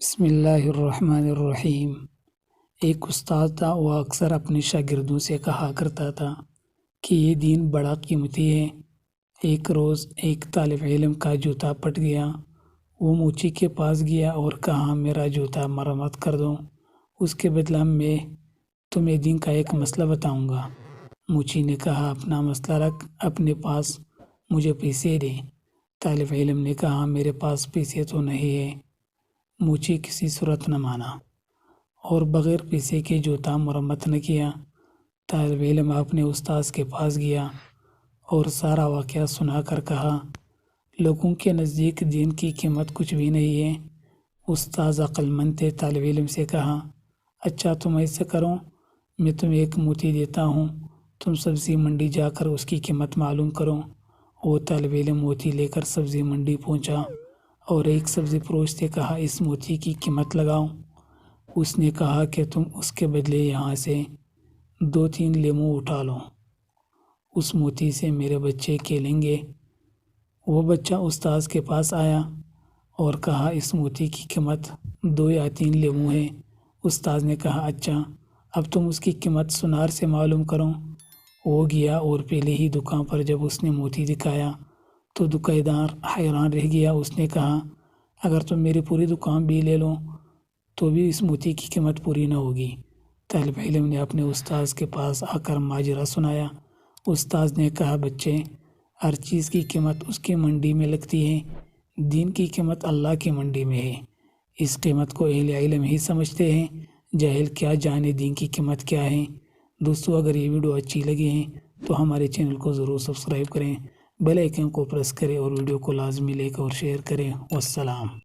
بسم اللہ الرحمن الرحیم۔ ایک استاد تھا، وہ اکثر اپنے شاگردوں سے کہا کرتا تھا کہ یہ دین بڑا قیمتی ہے۔ ایک روز ایک طالب علم کا جوتا پھٹ گیا۔ وہ موچی کے پاس گیا اور کہا، میرا جوتا مرمت کر دو، اس کے بدلہ میں تمہیں دین کا ایک مسئلہ بتاؤں گا۔ موچی نے کہا، اپنا مسئلہ رکھ، اپنے پاس مجھے پیسے دے۔ طالب علم نے کہا، میرے پاس پیسے تو نہیں ہے۔ موچی کسی صورت نہ مانا اور بغیر پیسے کے جوتا مرمت نہ کیا۔ طالب علم اپنے استاذ کے پاس گیا اور سارا واقعہ سنا کر کہا، لوگوں کے نزدیک دین کی قیمت کچھ بھی نہیں ہے۔ استاذ عقل مند تھے، طالب علم سے کہا، اچھا تم ایسا کرو، میں تمہیں ایک موتی دیتا ہوں، تم سبزی منڈی جا کر اس کی قیمت معلوم کرو۔ وہ طالب علم موتی لے کر سبزی منڈی پہنچا اور ایک سبزی فروش سے کہا، اس موتی کی قیمت لگاؤ۔ اس نے کہا کہ تم اس کے بدلے یہاں سے 2-3 لیموں اٹھا لو، اس موتی سے میرے بچے کھیلیں گے۔ وہ بچہ استاذ کے پاس آیا اور کہا، اس موتی کی قیمت 2 یا 3 لیموں ہے۔ استاذ نے کہا، اچھا اب تم اس کی قیمت سنار سے معلوم کرو۔ وہ گیا اور پہلے ہی دکان پر جب اس نے موتی دکھایا تو دکاندار حیران رہ گیا۔ اس نے کہا، اگر تم میری پوری دکان بھی لے لو تو بھی اس موتی کی قیمت پوری نہ ہوگی۔ طالب علم نے اپنے استاذ کے پاس آ کر ماجرا سنایا۔ استاذ نے کہا، بچے، ہر چیز کی قیمت اس کی منڈی میں لگتی ہے، دین کی قیمت اللہ کی منڈی میں ہے۔ اس قیمت کو اہل علم ہی سمجھتے ہیں، جاہل کیا جانے دین کی قیمت کیا ہے۔ دوستو، اگر یہ ویڈیو اچھی لگی ہے تو ہمارے چینل کو ضرور سبسکرائب کریں، بیل آئیکن کو پریس کریں اور ویڈیو کو لازمی لائک اور شیئر کریں۔ والسلام۔